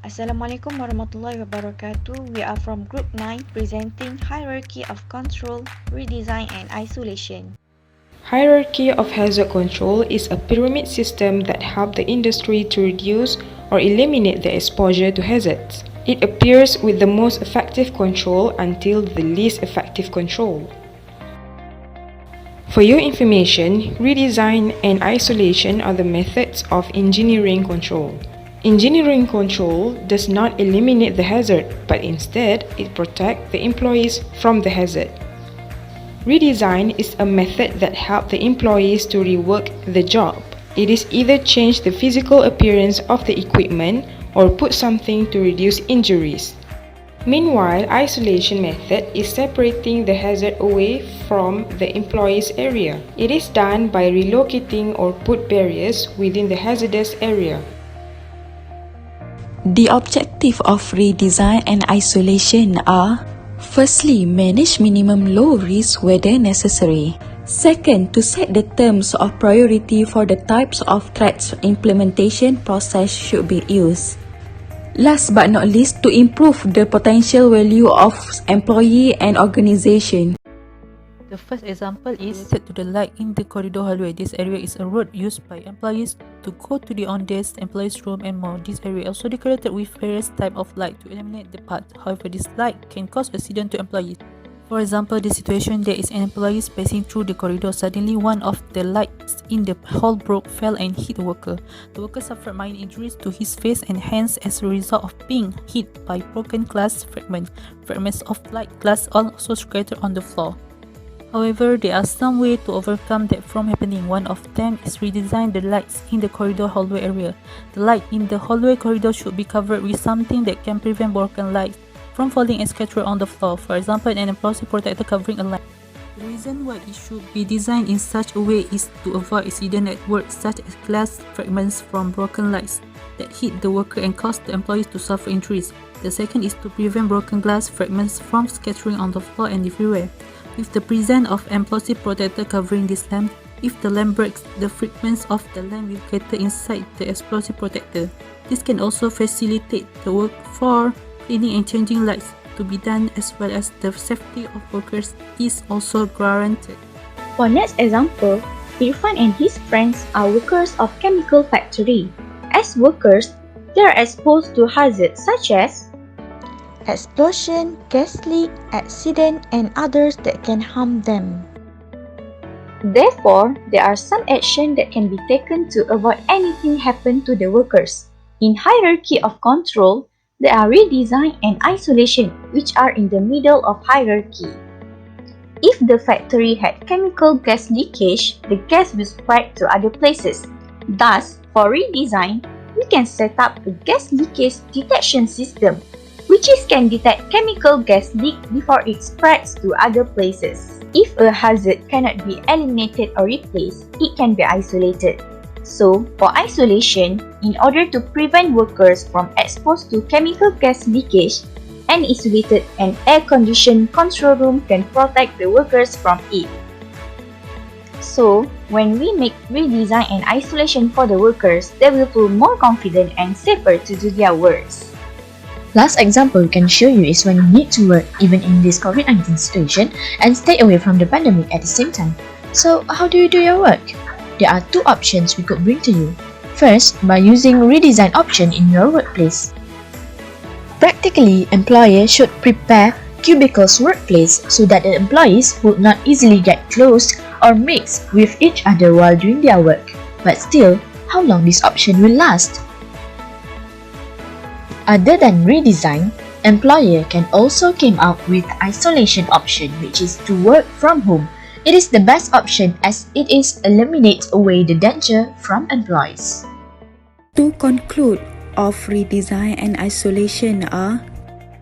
Assalamualaikum warahmatullahi wabarakatuh. We are from Group 9 presenting Hierarchy of Control, Redesign and Isolation. Hierarchy of hazard control is a pyramid system that helps the industry to reduce or eliminate the exposure to hazards. It appears with the most effective control until the least effective control. For your information, redesign and isolation are the methods of engineering control. Engineering control does not eliminate the hazard, but instead it protects the employees from the hazard. Redesign is a method that helps the employees to rework the job. It is either change the physical appearance of the equipment or put something to reduce injuries. Meanwhile, isolation method is separating the hazard away from the employee's area. It is done by relocating or put barriers within the hazardous area. The objective of redesign and isolation are: firstly, manage minimum low risk where necessary. Second, to set the terms of priority for the types of threats implementation process should be used. Last but not least, to improve the potential value of employee and organization. The first example is set to the light in the corridor hallway. This area is a road used by employees to go to the on-desk, employees' room and more. This area also decorated with various types of light to illuminate the path. However, this light can cause accident to employees. For example, the situation there is an employee passing through the corridor. Suddenly, one of the lights in the hall broke, fell and hit the worker. The worker suffered minor injuries to his face and hands as a result of being hit by broken glass fragments. Fragments of light glass also scattered on the floor. However, there are some ways to overcome that from happening. One of them is redesign the lights in the corridor hallway area. The light in the hallway corridor should be covered with something that can prevent broken lights from falling and scattering on the floor. For example, an enclosure protector covering a light. The reason why it should be designed in such a way is to avoid accidents at work, such as glass fragments from broken lights that hit the worker and cause the employees to suffer injuries. The second is to prevent broken glass fragments from scattering on the floor and everywhere. With the presence of explosive protector covering this lamp, if the lamp breaks, the fragments of the lamp will gather inside the explosive protector. This can also facilitate the work for cleaning and changing lights to be done, as well as the safety of workers is also guaranteed. For next example, Irfan and his friends are workers of chemical factory. As workers, they are exposed to hazards such as Explosion, gas leak, accident and others that can harm them. Therefore, there are some action that can be taken to avoid anything happen to the workers. In hierarchy of control, there are redesign and isolation, which are in the middle of hierarchy. If the factory had chemical gas leakage, the gas will spread to other places. Thus, for redesign, we can set up a gas leakage detection system, which can detect chemical gas leak before it spreads to other places. If a hazard cannot be eliminated or replaced, it can be isolated. So, for isolation, in order to prevent workers from exposed to chemical gas leakage, an isolated and air-conditioned control room can protect the workers from it. So, when we make redesign and isolation for the workers, they will feel more confident and safer to do their works. Last example we can show you is when you need to work even in this COVID-19 situation and stay away from the pandemic at the same time. So how do you do your work? There are two options we could bring to you. First, by using redesign option in your workplace. Practically, employer should prepare cubicles workplace so that the employees would not easily get close or mix with each other while doing their work. But still, how long this option will last? Other than redesign, employer can also come up with isolation option, which is to work from home. It is the best option as it eliminates away the danger from employees. To conclude of redesign and isolation are: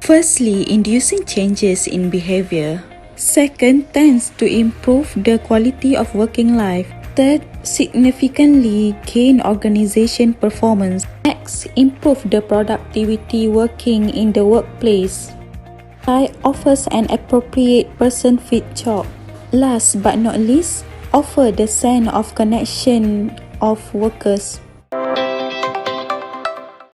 firstly, inducing changes in behavior. Second, tends to improve the quality of working life. Third, significantly gain organization performance. Next, improve the productivity working in the workplace. Offers an appropriate person-fit job. Last but not least, offer the sense of connection of workers.